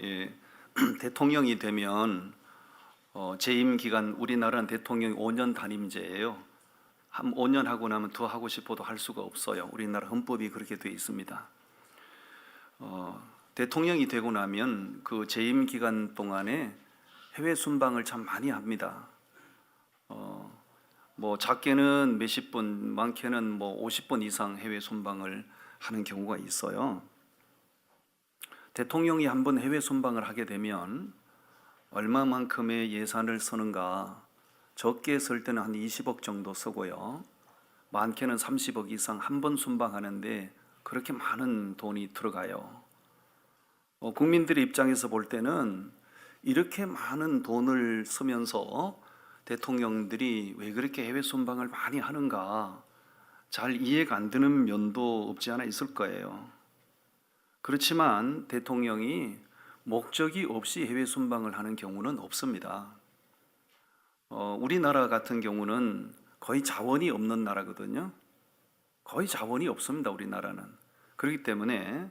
예, 대통령이 되면 재임 기간, 우리나라는 대통령이 5년 단임제예요. 한 5년 하고 나면 더 하고 싶어도 할 수가 없어요. 우리나라 헌법이 그렇게 되어 있습니다. 대통령이 되고 나면 그 재임 기간 동안에 해외 순방을 참 많이 합니다. 뭐 작게는 몇십 번, 많게는 뭐 50번 이상 해외 순방을 하는 경우가 있어요. 대통령이 한번 해외 순방을 하게 되면 얼마만큼의 예산을 쓰는가? 적게 쓸 때는 한 20억 정도 쓰고요. 많게는 30억 이상 한 번 순방하는데 그렇게 많은 돈이 들어가요. 국민들의 입장에서 볼 때는 이렇게 많은 돈을 쓰면서 대통령들이 왜 그렇게 해외 순방을 많이 하는가 잘 이해가 안 되는 면도 없지 않아 있을 거예요. 그렇지만 대통령이 목적이 없이 해외 순방을 하는 경우는 없습니다. 우리나라 같은 경우는 거의 자원이 없는 나라거든요. 거의 자원이 없습니다, 우리나라는. 그렇기 때문에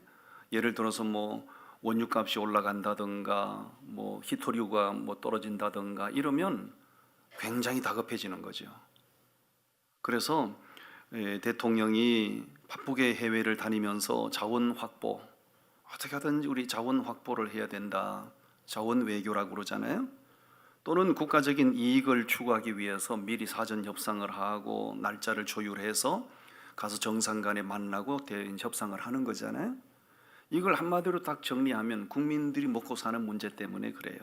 예를 들어서 뭐 원유값이 올라간다든가 뭐 히토류가 뭐 떨어진다든가 이러면 굉장히 다급해지는 거죠. 그래서 대통령이 바쁘게 해외를 다니면서 자원 확보, 어떻게 하든지 우리 자원 확보를 해야 된다. 자원 외교라고 그러잖아요. 또는 국가적인 이익을 추구하기 위해서 미리 사전 협상을 하고 날짜를 조율해서 가서 정상 간에 만나고 대인 협상을 하는 거잖아요. 이걸 한마디로 딱 정리하면 국민들이 먹고 사는 문제 때문에 그래요.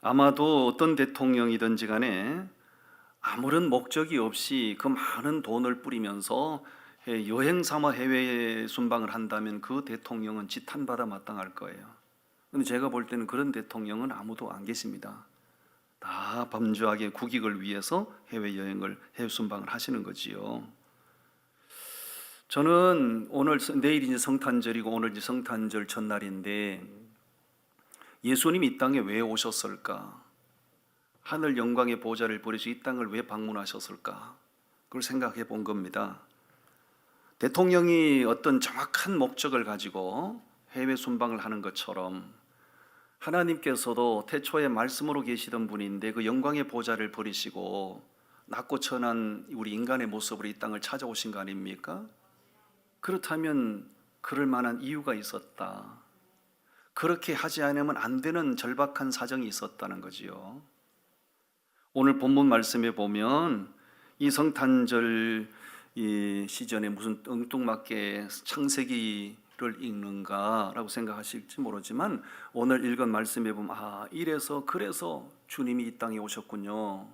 아마도 어떤 대통령이든지 간에 아무런 목적이 없이 그 많은 돈을 뿌리면서 여행 삼아 해외 순방을 한다면 그 대통령은 지탄받아 마땅할 거예요. 근데 제가 볼 때는 그런 대통령은 아무도 안 계십니다. 다 범주하게 국익을 위해서 해외여행을, 해외 순방을 하시는 거지요. 저는 내일이 이제 성탄절이고 오늘 이제 성탄절 전날인데 예수님이 이 땅에 왜 오셨을까? 하늘 영광의 보좌를 버리시고 이 땅을 왜 방문하셨을까? 그걸 생각해 본 겁니다. 대통령이 어떤 정확한 목적을 가지고 해외 순방을 하는 것처럼 하나님께서도 태초에 말씀으로 계시던 분인데 그 영광의 보좌를 버리시고 낮고 천한 우리 인간의 모습으로 이 땅을 찾아오신 거 아닙니까? 그렇다면 그럴 만한 이유가 있었다. 그렇게 하지 않으면 안 되는 절박한 사정이 있었다는 거지요. 오늘 본문 말씀에 보면 이 성탄절 이 시전에 무슨 엉뚱맞게 창세기를 읽는가라고 생각하실지 모르지만 오늘 읽은 말씀에 보면 이래서 그래서 주님이 이 땅에 오셨군요.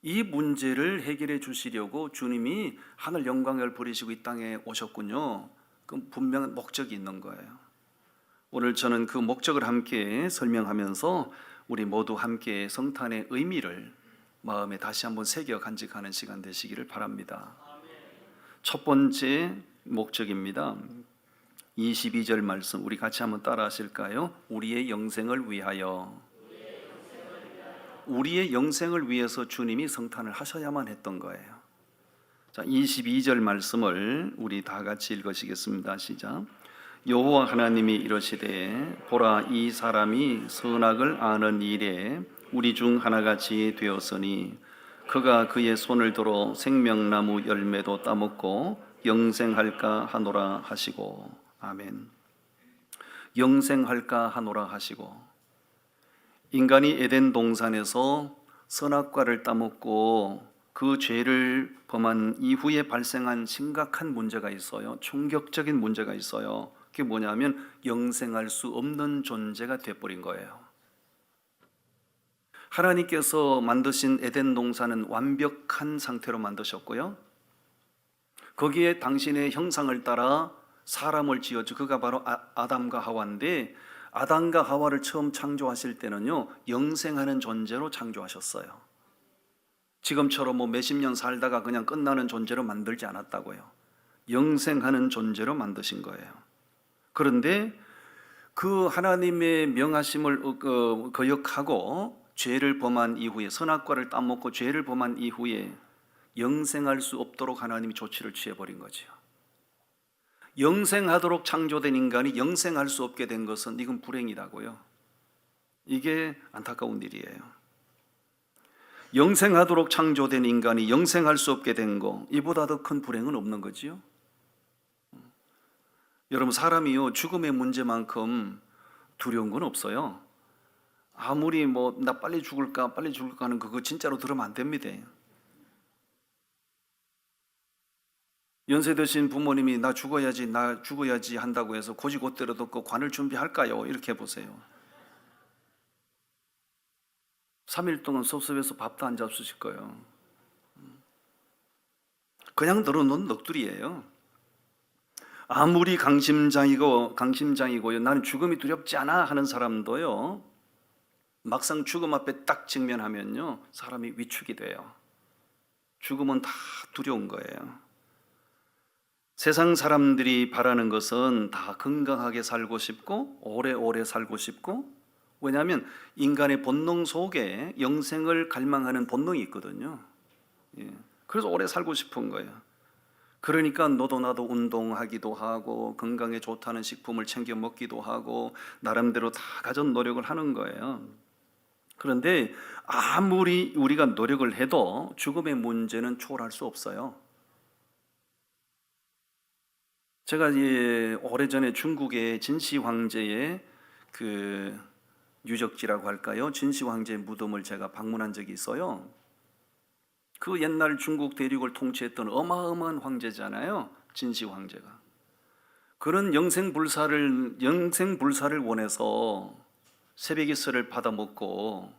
이 문제를 해결해 주시려고 주님이 하늘 영광을 버리시고 이 땅에 오셨군요. 그럼 분명한 목적이 있는 거예요. 오늘 저는 그 목적을 함께 설명하면서 우리 모두 함께 성탄의 의미를 마음에 다시 한번 새겨 간직하는 시간 되시기를 바랍니다. 첫 번째 목적입니다. 22절 말씀 우리 같이 한번 따라 하실까요? 우리의 영생을 위하여. 우리의 영생을 위해서 주님이 성탄을 하셔야만 했던 거예요. 자, 22절 말씀을 우리 다 같이 읽으시겠습니다. 시작. 여호와 하나님이 이르시되 보라 이 사람이 선악을 아는 일에 우리 중 하나같이 되었으니 그가 그의 손을 들어 생명나무 열매도 따먹고 영생할까 하노라 하시고. 아멘. 영생할까 하노라 하시고. 인간이 에덴 동산에서 선악과를 따먹고 그 죄를 범한 이후에 발생한 심각한 문제가 있어요. 충격적인 문제가 있어요. 그게 뭐냐면 영생할 수 없는 존재가 되어버린 거예요. 하나님께서 만드신 에덴 동산은 완벽한 상태로 만드셨고요. 거기에 당신의 형상을 따라 사람을 지어주 그가 바로 아담과 하와인데 아담과 하와를 처음 창조하실 때는요 영생하는 존재로 창조하셨어요. 지금처럼 뭐 몇십 년 살다가 그냥 끝나는 존재로 만들지 않았다고요. 영생하는 존재로 만드신 거예요. 그런데 그 하나님의 명하심을 거역하고 죄를 범한 이후에 선악과를 따먹고 죄를 범한 이후에 영생할 수 없도록 하나님이 조치를 취해버린 거죠. 영생하도록 창조된 인간이 영생할 수 없게 된 것은 이건 불행이라고요. 이게 안타까운 일이에요. 영생하도록 창조된 인간이 영생할 수 없게 된 거, 이보다 더 큰 불행은 없는 거지요. 여러분, 사람이요 죽음의 문제만큼 두려운 건 없어요. 아무리 나 빨리 죽을까 하는 그거 진짜로 들으면 안 됩니다. 연세 드신 부모님이 나 죽어야지 한다고 해서 고지고대로 듣고 관을 준비할까요? 이렇게 해보세요. 3일 동안 섭섭해서 밥도 안 잡수실 거예요. 그냥 들어놓은 넋두리예요. 아무리 강심장이고요 나는 죽음이 두렵지 않아 하는 사람도요, 막상 죽음 앞에 딱 직면하면요 사람이 위축이 돼요. 죽음은 다 두려운 거예요. 세상 사람들이 바라는 것은 다 건강하게 살고 싶고 오래오래 살고 싶고, 왜냐하면 인간의 본능 속에 영생을 갈망하는 본능이 있거든요. 그래서 오래 살고 싶은 거예요. 그러니까 너도 나도 운동하기도 하고 건강에 좋다는 식품을 챙겨 먹기도 하고 나름대로 다 가진 노력을 하는 거예요. 그런데 아무리 우리가 노력을 해도 죽음의 문제는 초월할 수 없어요. 제가 오래전에 중국의 진시 황제의 그 유적지라고 할까요? 진시 황제의 무덤을 제가 방문한 적이 있어요. 그 옛날 중국 대륙을 통치했던 어마어마한 황제잖아요, 진시 황제가. 그런 영생불사를 원해서 새벽이슬을 받아먹고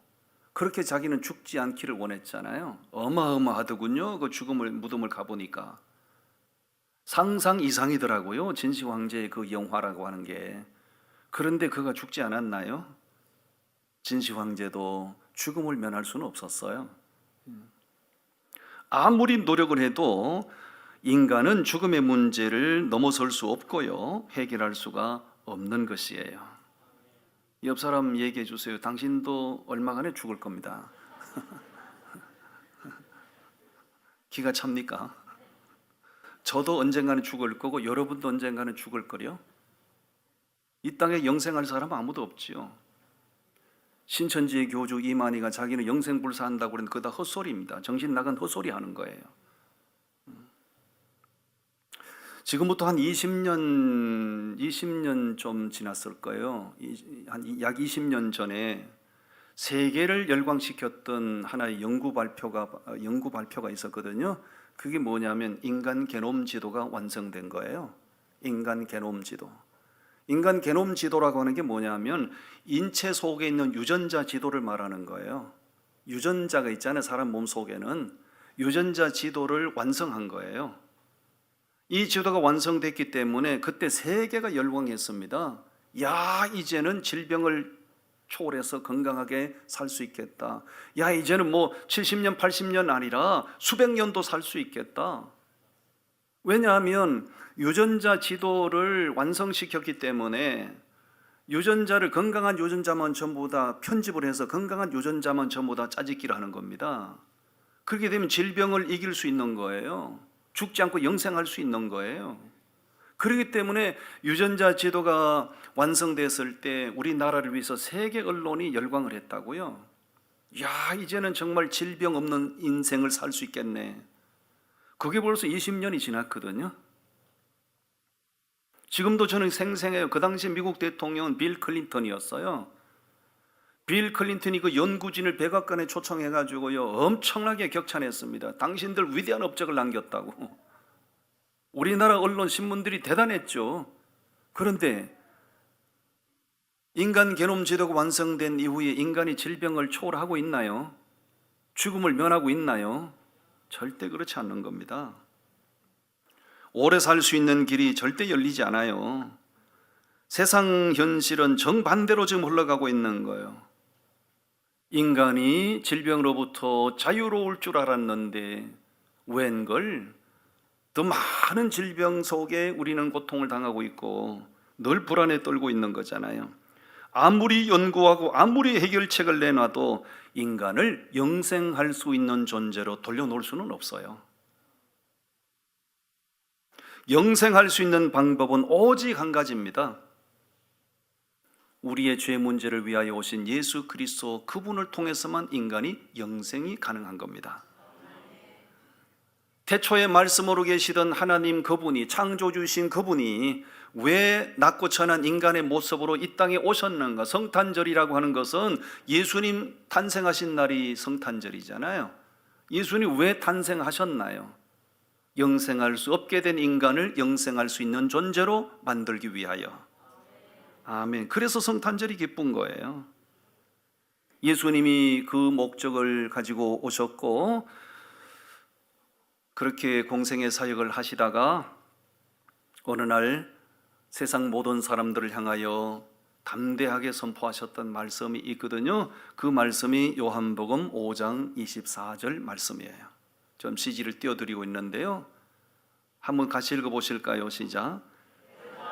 그렇게 자기는 죽지 않기를 원했잖아요. 어마어마하더군요. 그 무덤을 가보니까 상상 이상이더라고요, 진시 황제의 그 영화라고 하는 게. 그런데 그가 죽지 않았나요? 진시 황제도 죽음을 면할 수는 없었어요. 아무리 노력을 해도 인간은 죽음의 문제를 넘어설 수 없고요, 해결할 수가 없는 것이에요. 옆 사람 얘기해 주세요. 당신도 얼마간에 죽을 겁니다. 기가 찹니까? 저도 언젠가는 죽을 거고 여러분도 언젠가는 죽을 거요. 이 땅에 영생할 사람은 아무도 없지요. 신천지의 교주 이만희가 자기는 영생불사한다고 그랬는데 그거 다 헛소리입니다. 정신 나간 헛소리 하는 거예요. 지금부터 한 20년 좀 지났을 거예요. 약 20년 전에 세계를 열광시켰던 하나의 연구 발표가 있었거든요. 그게 뭐냐면 인간 게놈 지도가 완성된 거예요. 인간 게놈 지도. 인간 게놈 지도라고 하는 게 뭐냐면 인체 속에 있는 유전자 지도를 말하는 거예요. 유전자가 있잖아요, 사람 몸 속에는. 유전자 지도를 완성한 거예요. 이 지도가 완성됐기 때문에 그때 세계가 열광했습니다. 야, 이제는 질병을 초월해서 건강하게 살 수 있겠다. 야, 이제는 70년, 80년 아니라 수백 년도 살 수 있겠다. 왜냐하면 유전자 지도를 완성시켰기 때문에 건강한 유전자만 전부 다 편집을 해서 건강한 유전자만 전부 다 짜집기를 하는 겁니다. 그렇게 되면 질병을 이길 수 있는 거예요. 죽지 않고 영생할 수 있는 거예요. 그렇기 때문에 유전자 지도가 완성됐을 때 우리나라를 위해서 세계 언론이 열광을 했다고요. 야, 이제는 정말 질병 없는 인생을 살 수 있겠네. 그게 벌써 20년이 지났거든요. 지금도 저는 생생해요. 그 당시 미국 대통령은 빌 클린턴이었어요. 빌 클린턴이 그 연구진을 백악관에 초청해가지고요 엄청나게 격찬했습니다. 당신들 위대한 업적을 남겼다고. 우리나라 언론 신문들이 대단했죠. 그런데 인간 게놈 지도가 완성된 이후에 인간이 질병을 초월하고 있나요? 죽음을 면하고 있나요? 절대 그렇지 않는 겁니다. 오래 살 수 있는 길이 절대 열리지 않아요. 세상 현실은 정반대로 지금 흘러가고 있는 거예요. 인간이 질병으로부터 자유로울 줄 알았는데 웬걸 더 많은 질병 속에 우리는 고통을 당하고 있고 늘 불안에 떨고 있는 거잖아요. 아무리 연구하고 아무리 해결책을 내놔도 인간을 영생할 수 있는 존재로 돌려놓을 수는 없어요. 영생할 수 있는 방법은 오직 한 가지입니다. 우리의 죄 문제를 위하여 오신 예수 그리스도, 그분을 통해서만 인간이 영생이 가능한 겁니다. 태초에 말씀으로 계시던 하나님 그분이, 창조주신 그분이 왜 낮고 천한 인간의 모습으로 이 땅에 오셨는가? 성탄절이라고 하는 것은 예수님 탄생하신 날이 성탄절이잖아요. 예수님 왜 탄생하셨나요? 영생할 수 없게 된 인간을 영생할 수 있는 존재로 만들기 위하여. 아멘. 그래서 성탄절이 기쁜 거예요. 예수님이 그 목적을 가지고 오셨고, 그렇게 공생의 사역을 하시다가 어느 날 세상 모든 사람들을 향하여 담대하게 선포하셨던 말씀이 있거든요. 그 말씀이 요한복음 5장 24절 말씀이에요. 좀 CG를 띄워드리고 있는데요, 한번 같이 읽어보실까요? 시작.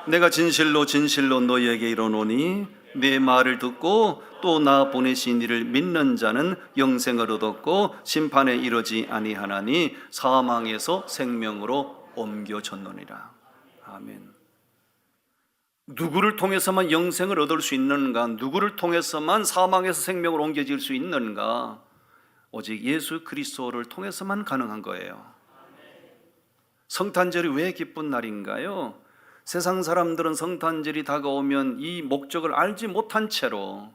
내가 진실로 진실로 너희에게 이르노니 내 말을 듣고 또 나 보내신 이를 믿는 자는 영생을 얻었고 심판에 이르지 아니하나니 사망에서 생명으로 옮겨졌느니라. 아멘. 누구를 통해서만 영생을 얻을 수 있는가? 누구를 통해서만 사망에서 생명으로 옮겨질 수 있는가? 오직 예수 그리스도를 통해서만 가능한 거예요. 성탄절이 왜 기쁜 날인가요? 세상 사람들은 성탄절이 다가오면 이 목적을 알지 못한 채로,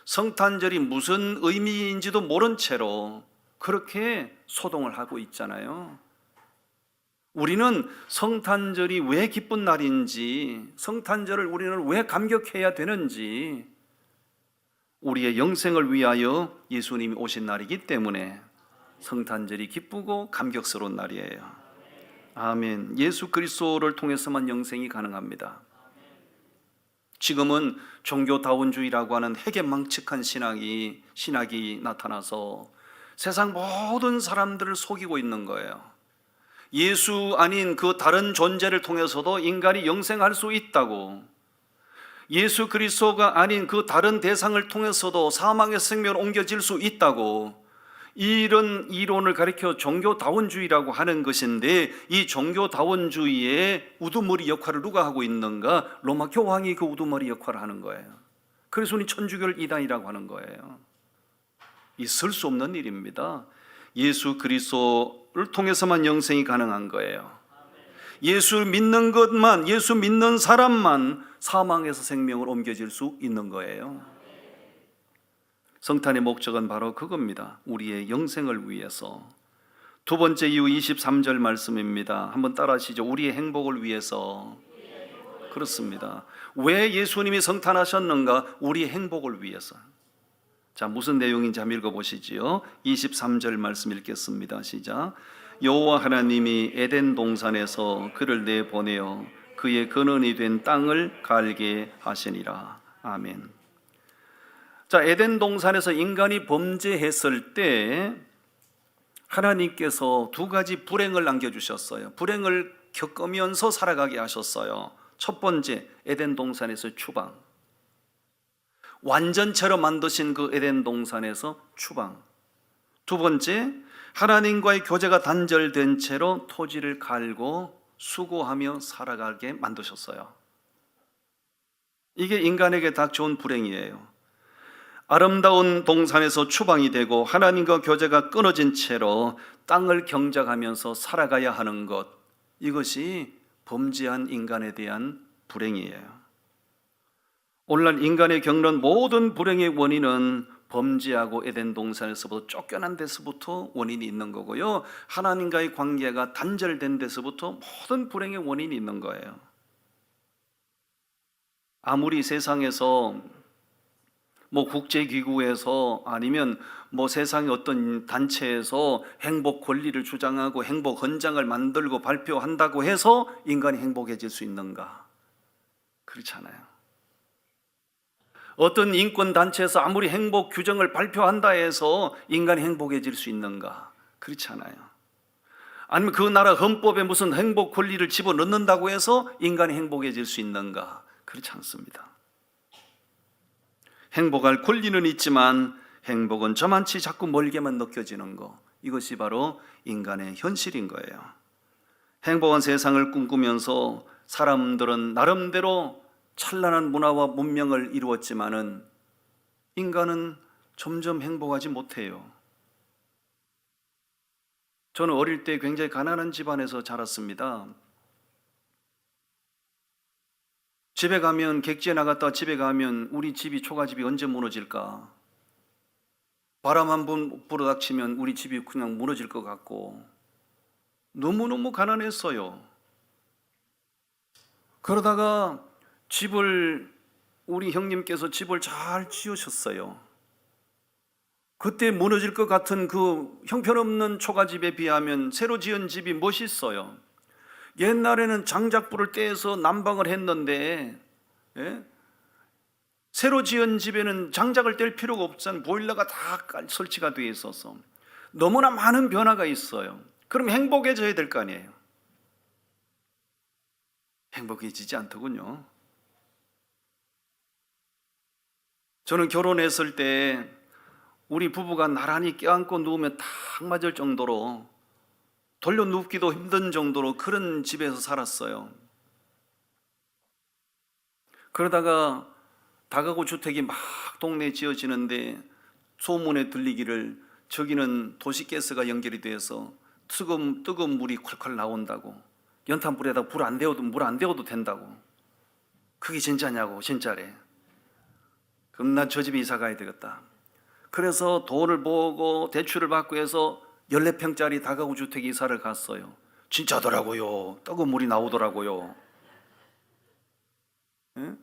성탄절이 무슨 의미인지도 모른 채로 그렇게 소동을 하고 있잖아요. 우리는 성탄절이 왜 기쁜 날인지, 성탄절을 우리는 왜 감격해야 되는지, 우리의 영생을 위하여 예수님이 오신 날이기 때문에 성탄절이 기쁘고 감격스러운 날이에요. 아멘. 예수 그리스도를 통해서만 영생이 가능합니다. 지금은 종교다원주의라고 하는 해괴망측한 신학이 나타나서 세상 모든 사람들을 속이고 있는 거예요. 예수 아닌 그 다른 존재를 통해서도 인간이 영생할 수 있다고, 예수 그리스도가 아닌 그 다른 대상을 통해서도 사망의 생명으로 옮겨질 수 있다고, 이런 이론을 가리켜 종교다원주의라고 하는 것인데, 이 종교다원주의의 우두머리 역할을 누가 하고 있는가? 로마 교황이 그 우두머리 역할을 하는 거예요. 그래서 우리 천주교를 이단이라고 하는 거예요. 있을 수 없는 일입니다. 예수 그리스도를 통해서만 영생이 가능한 거예요. 예수 믿는 것만, 예수 믿는 사람만 사망에서 생명으로 옮겨질 수 있는 거예요. 성탄의 목적은 바로 그겁니다. 우리의 영생을 위해서. 두 번째 이유 23절 말씀입니다. 한번 따라 하시죠. 우리의 행복을 위해서. 그렇습니다. 왜 예수님이 성탄하셨는가? 우리의 행복을 위해서. 자, 무슨 내용인지 한번 읽어보시지요. 23절 말씀 읽겠습니다. 시작. 여호와 하나님이 에덴 동산에서 그를 내보내어 그의 근원이 된 땅을 갈게 하시니라. 아멘. 자, 에덴 동산에서 인간이 범죄했을 때 하나님께서 두 가지 불행을 남겨주셨어요. 불행을 겪으면서 살아가게 하셨어요. 첫 번째, 에덴 동산에서 추방. 완전체로 만드신 그 에덴 동산에서 추방. 두 번째, 하나님과의 교제가 단절된 채로 토지를 갈고 수고하며 살아가게 만드셨어요. 이게 인간에게 닥쳐온 불행이에요. 아름다운 동산에서 추방이 되고 하나님과 교제가 끊어진 채로 땅을 경작하면서 살아가야 하는 것, 이것이 범죄한 인간에 대한 불행이에요. 오늘날 인간이 겪는 모든 불행의 원인은 범죄하고 에덴 동산에서부터 쫓겨난 데서부터 원인이 있는 거고요, 하나님과의 관계가 단절된 데서부터 모든 불행의 원인이 있는 거예요. 아무리 세상에서 국제기구에서 아니면 세상의 어떤 단체에서 행복 권리를 주장하고 행복 헌장을 만들고 발표한다고 해서 인간이 행복해질 수 있는가? 그렇지 않아요. 어떤 인권단체에서 아무리 행복 규정을 발표한다 해서 인간이 행복해질 수 있는가? 그렇지 않아요. 아니면 그 나라 헌법에 무슨 행복 권리를 집어넣는다고 해서 인간이 행복해질 수 있는가? 그렇지 않습니다. 행복할 권리는 있지만 행복은 저만치 자꾸 멀게만 느껴지는 것, 이것이 바로 인간의 현실인 거예요. 행복한 세상을 꿈꾸면서 사람들은 나름대로 찬란한 문화와 문명을 이루었지만은 인간은 점점 행복하지 못해요. 저는 어릴 때 굉장히 가난한 집안에서 자랐습니다. 집에 가면 객지에 나갔다 집에 가면 우리 집이 초가집이 언제 무너질까? 바람 한 번 불어닥치면 우리 집이 그냥 무너질 것 같고 너무너무 가난했어요. 그러다가 우리 형님께서 집을 잘 지으셨어요. 그때 무너질 것 같은 그 형편없는 초가집에 비하면 새로 지은 집이 멋있어요. 옛날에는 장작불을 떼서 난방을 했는데, 예? 새로 지은 집에는 장작을 뗄 필요가 없잖아요. 보일러가 다 설치가 되어 있어서 너무나 많은 변화가 있어요. 그럼 행복해져야 될 거 아니에요. 행복해지지 않더군요. 저는 결혼했을 때 우리 부부가 나란히 껴안고 누우면 딱 맞을 정도로 돌려 눕기도 힘든 정도로 그런 집에서 살았어요. 그러다가 다가구 주택이 막 동네에 지어지는데 소문에 들리기를 저기는 도시가스가 연결이 돼서 뜨거운 물이 콸콸 나온다고, 연탄불에다 물 안 데워도 된다고. 그게 진짜냐고. 진짜래. 그럼 난 저 집에 이사 가야 되겠다. 그래서 돈을 모으고 대출을 받고 해서 14평짜리 다가구 주택 이사를 갔어요. 진짜더라고요. 뜨거운 물이 나오더라고요. 예?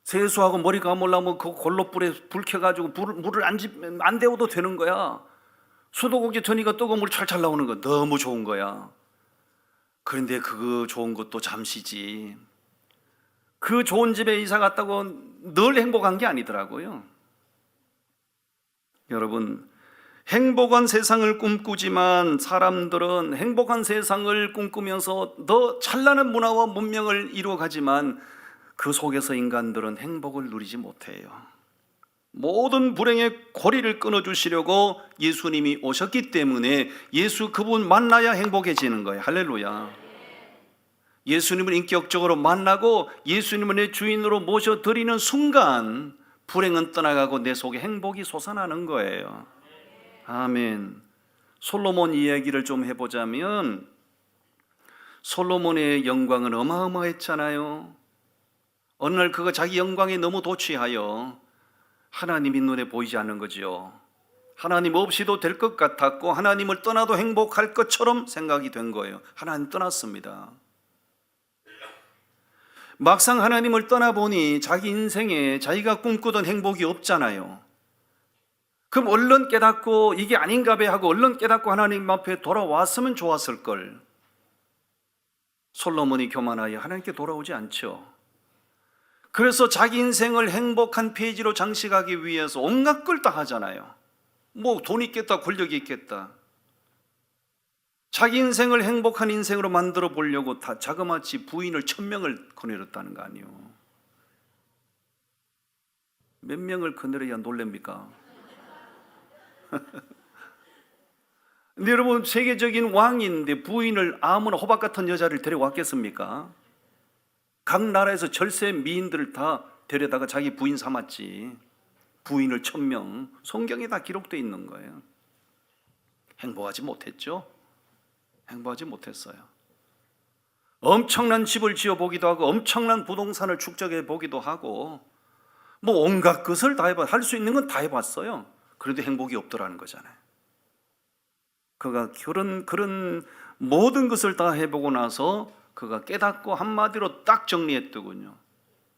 세수하고 머리 감으려면 그 골로불에 불 켜가지고 물을 안 데워도 되는 거야. 수도꼭지 트니까 뜨거운 물이 찰찰 나오는 거 너무 좋은 거야. 그런데 그거 좋은 것도 잠시지. 그 좋은 집에 이사 갔다고 늘 행복한 게 아니더라고요. 여러분, 행복한 세상을 꿈꾸지만 사람들은 행복한 세상을 꿈꾸면서 더 찬란한 문화와 문명을 이루어가지만 그 속에서 인간들은 행복을 누리지 못해요. 모든 불행의 고리를 끊어주시려고 예수님이 오셨기 때문에 그분 만나야 행복해지는 거예요. 할렐루야. 예수님을 인격적으로 만나고 예수님을 내 주인으로 모셔드리는 순간 불행은 떠나가고 내 속에 행복이 솟아나는 거예요. 아멘. 솔로몬 이야기를 좀 해보자면 솔로몬의 영광은 어마어마했잖아요. 어느 날 그가 자기 영광에 너무 도취하여 하나님이 눈에 보이지 않는 거죠. 하나님 없이도 될 것 같았고 하나님을 떠나도 행복할 것처럼 생각이 된 거예요. 하나님 떠났습니다. 막상 하나님을 떠나보니 자기 인생에 자기가 꿈꾸던 행복이 없잖아요. 그럼 얼른 깨닫고 이게 아닌가 봐 하고 얼른 깨닫고 하나님 앞에 돌아왔으면 좋았을 걸. 솔로몬이 교만하여 하나님께 돌아오지 않죠. 그래서 자기 인생을 행복한 페이지로 장식하기 위해서 온갖 걸 다 하잖아요. 뭐 돈 있겠다, 권력이 있겠다. 자기 인생을 행복한 인생으로 만들어 보려고 다 자그마치 부인을 1000명을 거느렸다는 거 아니에요. 몇 명을 거느려야 놀랍니까? 근데 여러분, 세계적인 왕인데 부인을 아무나 호박 같은 여자를 데려왔겠습니까? 각 나라에서 절세 미인들을 다 데려다가 자기 부인 삼았지. 부인을 1000명. 성경에 다 기록되어 있는 거예요. 행복하지 못했죠. 행복하지 못했어요. 엄청난 집을 지어보기도 하고 엄청난 부동산을 축적해 보기도 하고 뭐 온갖 것을 다 할 수 있는 건 다 해봤어요. 그래도 행복이 없더라는 거잖아요. 그가 그런 모든 것을 다 해보고 나서 그가 깨닫고 한마디로 딱 정리했더군요.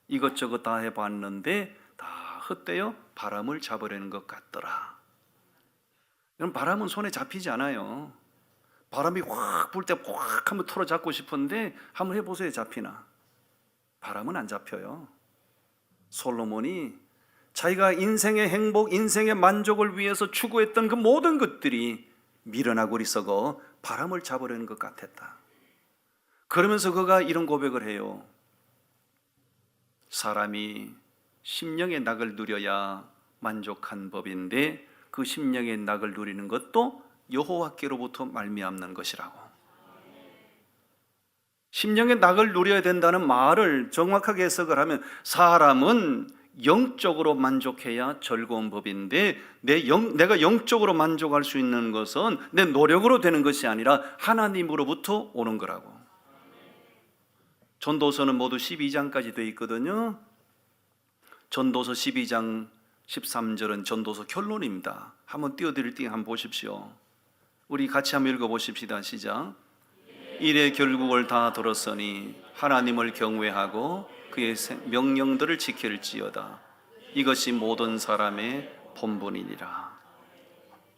이것저것 다 해봤는데 다 헛되어 바람을 잡으려는 것 같더라. 여러분, 바람은 손에 잡히지 않아요. 바람이 확 불 때 확 한번 털어 잡고 싶은데 한번 해보세요. 잡히나? 바람은 안 잡혀요. 솔로몬이 자기가 인생의 행복, 인생의 만족을 위해서 추구했던 그 모든 것들이 미련하고 썩어 바람을 잡으려는 것 같았다. 그러면서 그가 이런 고백을 해요. 사람이 심령의 낙을 누려야 만족한 법인데 그 심령의 낙을 누리는 것도 여호와께로부터 말미암는 것이라고. 심령의 낙을 누려야 된다는 말을 정확하게 해석을 하면 사람은 영적으로 만족해야 즐거운 법인데 내가 영적으로 만족할 수 있는 것은 내 노력으로 되는 것이 아니라 하나님으로부터 오는 거라고. 전도서는 모두 12장까지 되어 있거든요. 전도서 12장 13절은 전도서 결론입니다. 한번 띄워드릴 때 한번 보십시오. 우리 같이 한번 읽어보십시다. 시작. 이래 결국을 다 들었으니 하나님을 경외하고 그의 명령들을 지킬지어다. 이것이 모든 사람의 본분이니라.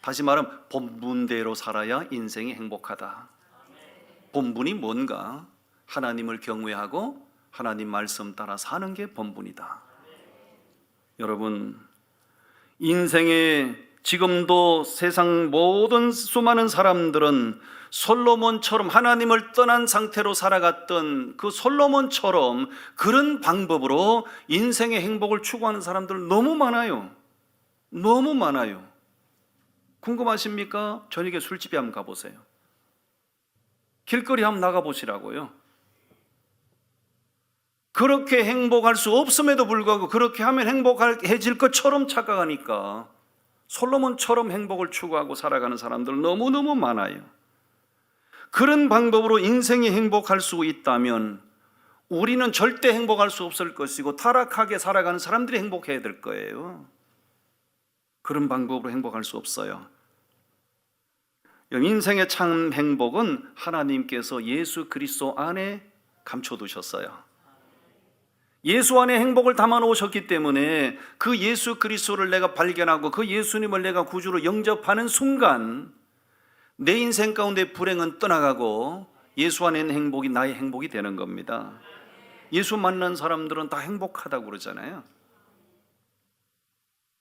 다시 말하면 본분대로 살아야 인생이 행복하다. 본분이 뭔가? 하나님을 경외하고 하나님 말씀 따라 사는 게 본분이다. 여러분, 인생에 지금도 세상 모든 수많은 사람들은 솔로몬처럼 하나님을 떠난 상태로 살아갔던 그 솔로몬처럼 그런 방법으로 인생의 행복을 추구하는 사람들 너무 많아요. 너무 많아요. 궁금하십니까? 저녁에 술집에 한번 가보세요. 길거리 한번 나가보시라고요. 그렇게 행복할 수 없음에도 불구하고 그렇게 하면 행복해질 것처럼 착각하니까 솔로몬처럼 행복을 추구하고 살아가는 사람들 너무너무 많아요. 그런 방법으로 인생이 행복할 수 있다면 우리는 절대 행복할 수 없을 것이고 타락하게 살아가는 사람들이 행복해야 될 거예요. 그런 방법으로 행복할 수 없어요. 인생의 참 행복은 하나님께서 예수 그리스도 안에 감춰두셨어요. 예수 안에 행복을 담아 놓으셨기 때문에 그 예수 그리스도를 내가 발견하고 그 예수님을 내가 구주로 영접하는 순간 내 인생 가운데 불행은 떠나가고 예수 안에 있는 행복이 나의 행복이 되는 겁니다. 예수 만난 사람들은 다 행복하다고 그러잖아요.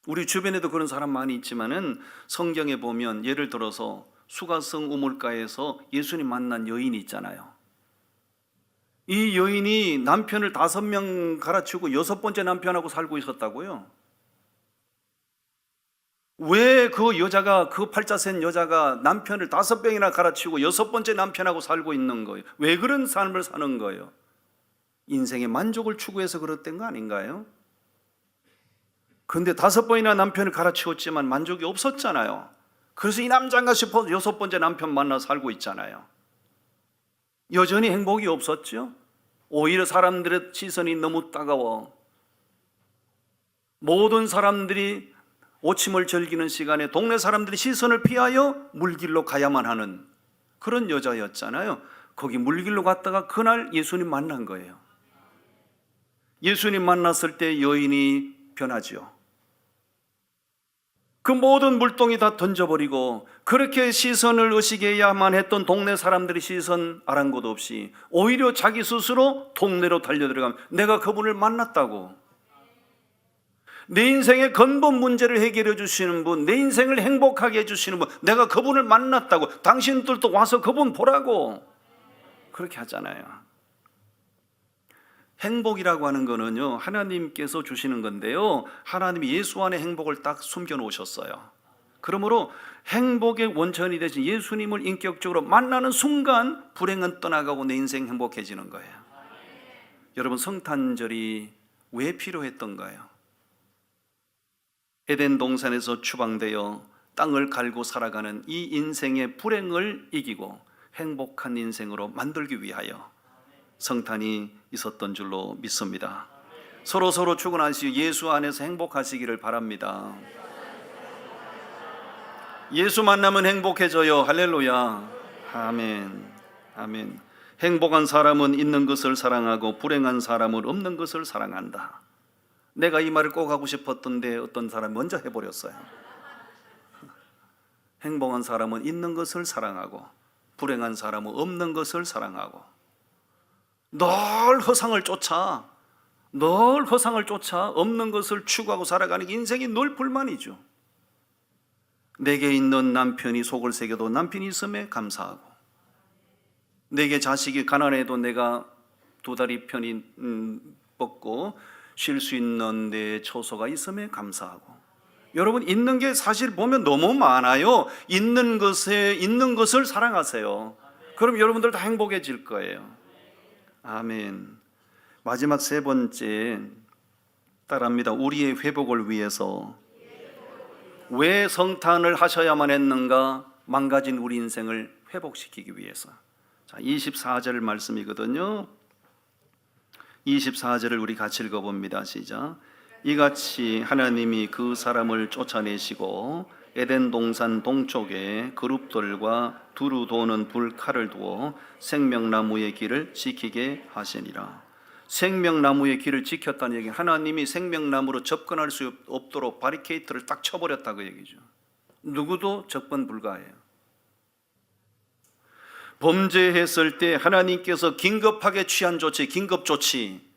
우리 주변에도 그런 사람 많이 있지만은 성경에 보면 예를 들어서 수가성 우물가에서 예수님 만난 여인이 있잖아요. 이 여인이 남편을 5명 갈아치우고 6번째 남편하고 살고 있었다고요. 왜 그 여자가, 그 팔자센 여자가 남편을 5명이나 갈아치우고 6번째 남편하고 살고 있는 거예요? 왜 그런 삶을 사는 거예요? 인생의 만족을 추구해서 그랬던 거 아닌가요? 그런데 5번이나 남편을 갈아치웠지만 만족이 없었잖아요. 그래서 이 남자인가 싶어서 6번째 남편 만나 살고 있잖아요. 여전히 행복이 없었죠? 오히려 사람들의 시선이 너무 따가워. 모든 사람들이 오침을 즐기는 시간에 동네 사람들이 시선을 피하여 물길로 가야만 하는 그런 여자였잖아요. 거기 물길로 갔다가 그날 예수님 만난 거예요. 예수님 만났을 때 여인이 변하죠. 그 모든 물동이 다 던져버리고 그렇게 시선을 의식해야만 했던 동네 사람들이 시선 아랑곳 없이 오히려 자기 스스로 동네로 달려들어가면 내가 그분을 만났다고, 내 인생의 근본 문제를 해결해 주시는 분, 내 인생을 행복하게 해주시는 분, 내가 그분을 만났다고, 당신들도 와서 그분 보라고 그렇게 하잖아요. 행복이라고 하는 거는요, 하나님께서 주시는 건데요, 하나님이 예수 안에 행복을 딱 숨겨 놓으셨어요. 그러므로 행복의 원천이 되신 예수님을 인격적으로 만나는 순간 불행은 떠나가고 내 인생 행복해지는 거예요. 여러분, 성탄절이 왜 필요했던가요? 에덴 동산에서 추방되어 땅을 갈고 살아가는 이 인생의 불행을 이기고 행복한 인생으로 만들기 위하여 성탄이 있었던 줄로 믿습니다. 서로 축원하시고 예수 안에서 행복하시기를 바랍니다. 예수 만나면 행복해져요. 할렐루야. 아멘. 아멘. 행복한 사람은 있는 것을 사랑하고 불행한 사람은 없는 것을 사랑한다. 내가 이 말을 꼭 하고 싶었던데 어떤 사람이 먼저 해버렸어요. 행복한 사람은 있는 것을 사랑하고 불행한 사람은 없는 것을 사랑하고, 늘 허상을 쫓아 없는 것을 추구하고 살아가는 게 인생이 늘 불만이죠. 내게 있는 남편이 속을 새겨도 남편이 있음에 감사하고, 내게 자식이 가난해도 내가 2다리 편히 뻗고 쉴 수 있는 내 처소가 있음에 감사하고. 여러분, 있는 게 사실 보면 너무 많아요. 있는 것을 사랑하세요. 그럼 여러분들 다 행복해질 거예요. 아멘. 마지막 세 번째 따라합니다. 우리의 회복을 위해서. 왜 성탄을 하셔야만 했는가? 망가진 우리 인생을 회복시키기 위해서. 자, 24절 말씀이거든요. 24절을 우리 같이 읽어봅니다. 시작. 이같이 하나님이 그 사람을 쫓아내시고 에덴 동산 동쪽에 그룹들과 두루 도는 불칼을 두어 생명나무의 길을 지키게 하시니라. 생명나무의 길을 지켰다는 얘기는 하나님이 생명나무로 접근할 수 없도록 바리케이트를 딱 쳐버렸다고 얘기죠. 누구도 접근 불가해요. 범죄했을 때 하나님께서 긴급하게 취한 조치, 긴급 조치.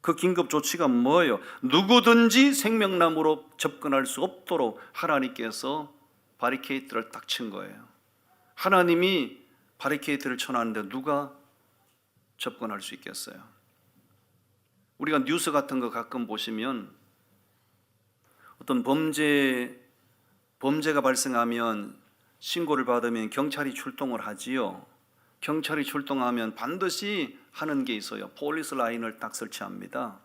그 긴급 조치가 뭐예요? 누구든지 생명나무로 접근할 수 없도록 하나님께서 바리케이트를 딱 친 거예요. 하나님이 바리케이트를 쳐놨는데 누가 접근할 수 있겠어요? 우리가 뉴스 같은 거 가끔 보시면 어떤 범죄가 발생하면 신고를 받으면 경찰이 출동을 하지요. 경찰이 출동하면 반드시 하는 게 있어요. 폴리스 라인을 딱 설치합니다.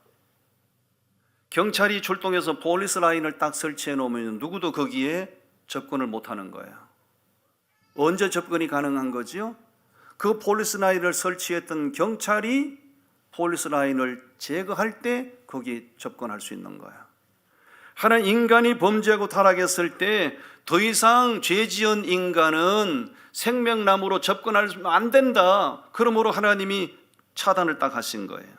경찰이 출동해서 폴리스 라인을 딱 설치해 놓으면 누구도 거기에 접근을 못 하는 거예요. 언제 접근이 가능한 거지요? 그 폴리스 라인을 설치했던 경찰이 폴리스 라인을 제거할 때 거기에 접근할 수 있는 거예요. 하나님, 인간이 범죄하고 타락했을 때 더 이상 죄 지은 인간은 생명나무로 접근하면 안 된다. 그러므로 하나님이 차단을 딱 하신 거예요.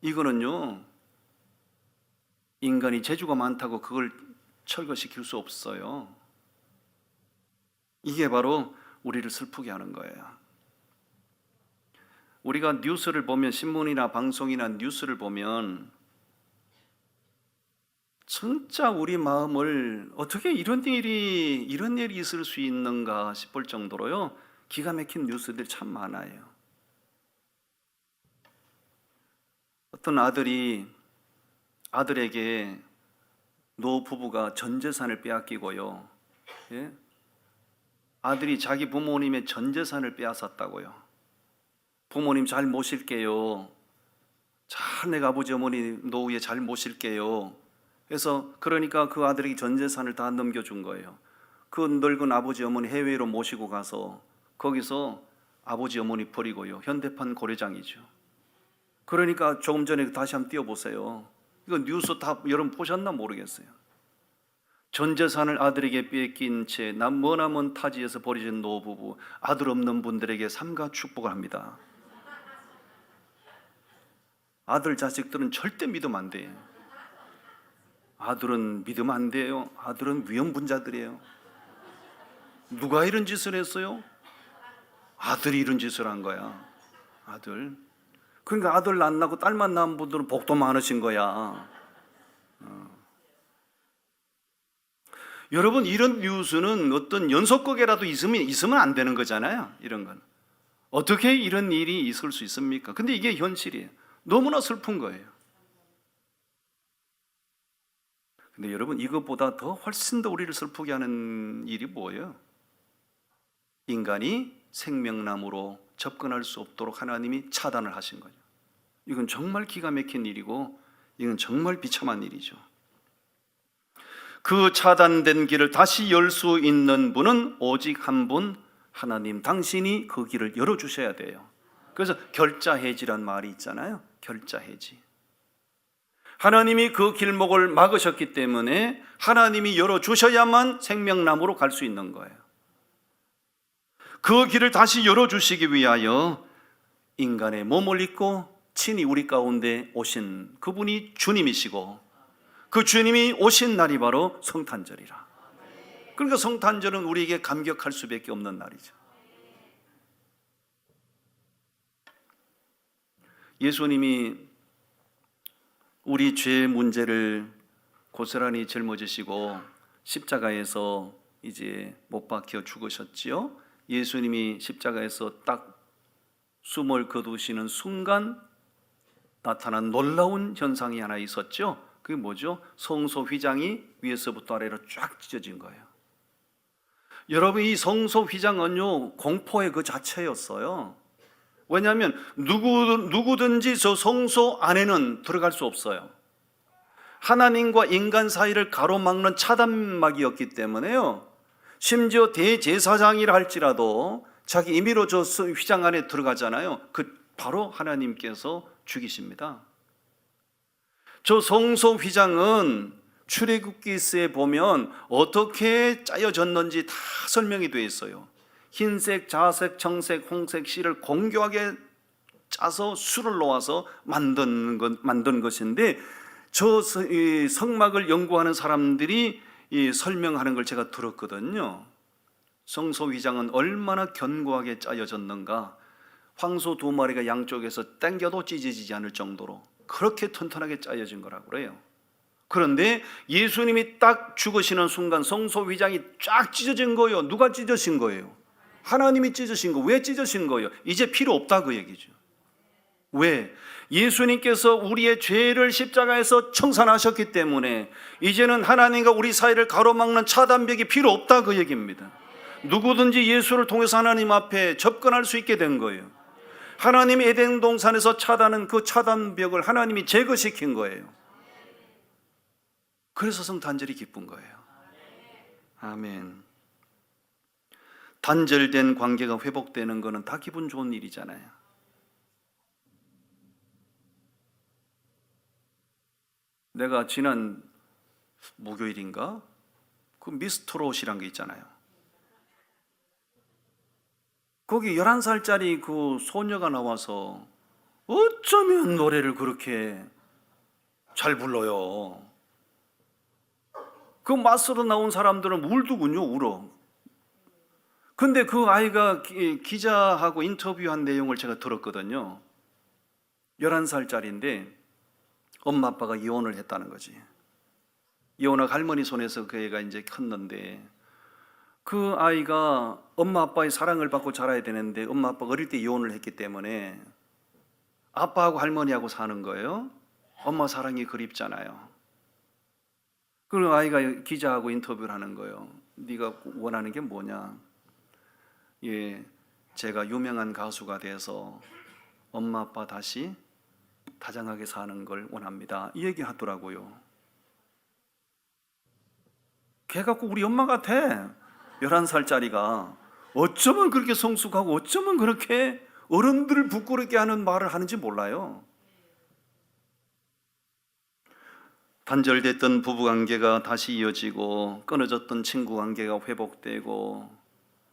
이거는요, 인간이 재주가 많다고 그걸 철거시킬 수 없어요. 이게 바로 우리를 슬프게 하는 거예요. 우리가 뉴스를 보면, 신문이나 방송이나 뉴스를 보면 진짜 우리 마음을 어떻게 이런 일이 있을 수 있는가 싶을 정도로요, 기가 막힌 뉴스들이 참 많아요. 어떤 아들에게 노부부가 전 재산을 빼앗기고요, 예? 아들이 자기 부모님의 전 재산을 빼앗았다고요. 부모님 잘 모실게요. 잘 내가 아버지 어머니 노후에 잘 모실게요. 그래서 그러니까 그 아들에게 전 재산을 다 넘겨준 거예요. 그 늙은 아버지 어머니 해외로 모시고 가서 거기서 아버지 어머니 버리고요, 현대판 고려장이죠. 그러니까 조금 전에 다시 한번 띄워보세요. 이거 뉴스 다 여러분 보셨나 모르겠어요. 전 재산을 아들에게 뺏긴 채 머나먼 타지에서 버려진 노부부, 아들 없는 분들에게 삼가 축복을 합니다. 아들 자식들은 절대 믿으면 안 돼요. 아들은 믿으면 안 돼요. 아들은 위험분자들이에요. 누가 이런 짓을 했어요? 아들이 이런 짓을 한 거야. 아들. 그러니까 아들 안 낳고 딸만 낳은 분들은 복도 많으신 거야. 여러분, 이런 뉴스는 어떤 연속극이라도 있으면 안 되는 거잖아요. 이런 건 어떻게 이런 일이 있을 수 있습니까? 근데 이게 현실이에요. 너무나 슬픈 거예요. 근데 여러분, 이것보다 더 훨씬 더 우리를 슬프게 하는 일이 뭐예요? 인간이 생명나무로 접근할 수 없도록 하나님이 차단을 하신 거죠. 이건 정말 기가 막힌 일이고, 이건 정말 비참한 일이죠. 그 차단된 길을 다시 열 수 있는 분은 오직 한 분, 하나님 당신이 그 길을 열어주셔야 돼요. 그래서 결자해지란 말이 있잖아요. 결자해지. 하나님이 그 길목을 막으셨기 때문에 하나님이 열어주셔야만 생명나무로 갈 수 있는 거예요. 그 길을 다시 열어주시기 위하여 인간의 몸을 입고 친히 우리 가운데 오신 그분이 주님이시고, 그 주님이 오신 날이 바로 성탄절이라. 그러니까 성탄절은 우리에게 감격할 수밖에 없는 날이죠. 예수님이 우리 죄의 문제를 고스란히 짊어지시고 십자가에서 이제 못 박혀 죽으셨지요. 예수님이 십자가에서 딱 숨을 거두시는 순간 나타난 놀라운 현상이 하나 있었죠. 그게 뭐죠? 성소 휘장이 위에서부터 아래로 쫙 찢어진 거예요. 여러분, 이 성소 휘장은요, 공포의 그 자체였어요. 왜냐하면 누구든지 저 성소 안에는 들어갈 수 없어요. 하나님과 인간 사이를 가로막는 차단막이었기 때문에요. 심지어 대제사장이라 할지라도 자기 임의로 저 휘장 안에 들어가잖아요. 바로 하나님께서 죽이십니다. 저 성소 휘장은 출애굽기서에 보면 어떻게 짜여졌는지 다 설명이 되어 있어요. 흰색, 자색, 청색, 홍색 실을 공교하게 짜서 술을 놓아서 만든 것인데 저 성막을 연구하는 사람들이 설명하는 걸 제가 들었거든요. 성소 휘장은 얼마나 견고하게 짜여졌는가. 황소 2마리가 양쪽에서 당겨도 찢어지지 않을 정도로 그렇게 튼튼하게 짜여진 거라고 그래요. 그런데 예수님이 딱 죽으시는 순간 성소 휘장이 쫙 찢어진 거예요. 누가 찢으신 거예요? 하나님이 찢으신 거. 왜 찢으신 거예요? 이제 필요 없다 그 얘기죠. 왜? 예수님께서 우리의 죄를 십자가에서 청산하셨기 때문에 이제는 하나님과 우리 사이를 가로막는 차단벽이 필요 없다 그 얘기입니다. 누구든지 예수를 통해서 하나님 앞에 접근할 수 있게 된 거예요. 하나님이 에덴 동산에서 차단한 그 차단벽을 하나님이 제거시킨 거예요. 그래서 성탄절이 기쁜 거예요. 아멘. 단절된 관계가 회복되는 것은 다 기분 좋은 일이잖아요. 내가 지난 목요일인가 그 미스트롯이란 게 있잖아요. 거기 11살짜리 그 소녀가 나와서 어쩌면 노래를 그렇게 잘 불러요. 그 맛으로 나온 사람들은 울더군요. 울어. 근데 그 아이가 기자하고 인터뷰한 내용을 제가 들었거든요. 11살짜리인데 엄마 아빠가 이혼을 했다는 거지. 이혼하고 할머니 손에서 그 애가 이제 컸는데 그 아이가 엄마 아빠의 사랑을 받고 자라야 되는데 엄마 아빠가 어릴 때 이혼을 했기 때문에 아빠하고 할머니하고 사는 거예요. 엄마 사랑이 그립잖아요. 그 아이가 기자하고 인터뷰를 하는 거예요. 네가 원하는 게 뭐냐? 예, 제가 유명한 가수가 돼서 엄마 아빠 다시 다정하게 사는 걸 원합니다. 이 얘기 하더라고요. 걔 갖고 우리 엄마 같아. 11살짜리가 어쩌면 그렇게 성숙하고 어쩌면 그렇게 어른들을 부끄럽게 하는 말을 하는지 몰라요. 단절됐던 부부관계가 다시 이어지고 끊어졌던 친구관계가 회복되고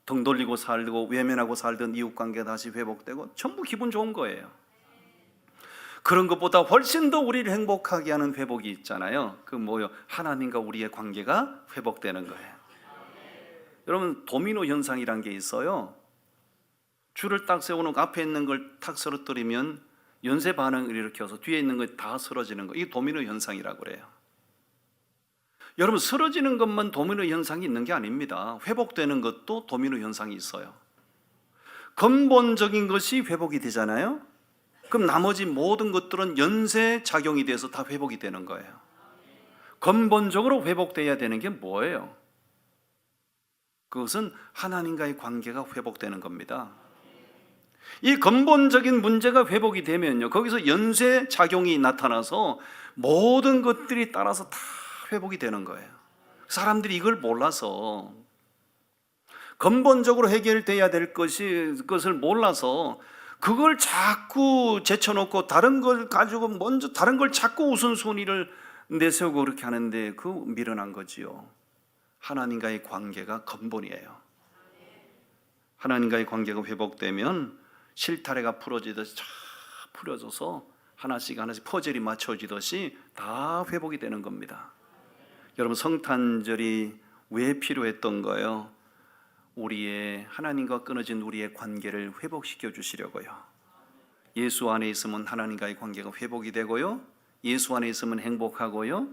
등 돌리고 살고 외면하고 살던 이웃관계가 다시 회복되고 전부 기분 좋은 거예요. 그런 것보다 훨씬 더 우리를 행복하게 하는 회복이 있잖아요. 그 뭐요? 하나님과 우리의 관계가 회복되는 거예요. 여러분 도미노 현상이란 게 있어요. 줄을 딱 세워놓고 앞에 있는 걸 탁 쓰러뜨리면 연쇄 반응을 일으켜서 뒤에 있는 거 다 쓰러지는 거. 이게 도미노 현상이라고 그래요. 여러분 쓰러지는 것만 도미노 현상이 있는 게 아닙니다. 회복되는 것도 도미노 현상이 있어요. 근본적인 것이 회복이 되잖아요. 그럼 나머지 모든 것들은 연쇄 작용이 돼서 다 회복이 되는 거예요. 근본적으로 회복돼야 되는 게 뭐예요? 그것은 하나님과의 관계가 회복되는 겁니다. 이 근본적인 문제가 회복이 되면요, 거기서 연쇄 작용이 나타나서 모든 것들이 따라서 다 회복이 되는 거예요. 사람들이 이걸 몰라서 근본적으로 해결돼야 될 것을 몰라서 그걸 자꾸 제쳐놓고 다른 걸 가지고 먼저 다른 걸 자꾸 우선순위를 내세우고 그렇게 하는데 그 미련한 거지요. 하나님과의 관계가 근본이에요. 하나님과의 관계가 회복되면 실타래가 풀어지듯이 쫙 풀어져서 하나씩 하나씩 퍼즐이 맞춰지듯이 다 회복이 되는 겁니다. 여러분 성탄절이 왜 필요했던 거예요? 우리의 하나님과 끊어진 우리의 관계를 회복시켜 주시려고요. 예수 안에 있으면 하나님과의 관계가 회복이 되고요, 예수 안에 있으면 행복하고요,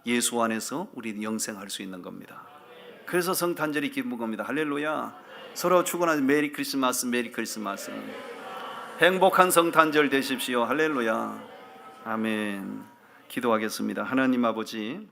예수 안에서 우리는 영생할 수 있는 겁니다. 그래서 성탄절이 기쁜 겁니다. 할렐루야. 서로 축원하는 메리 크리스마스, 메리 크리스마스. 행복한 성탄절 되십시오. 할렐루야. 아멘. 기도하겠습니다. 하나님 아버지,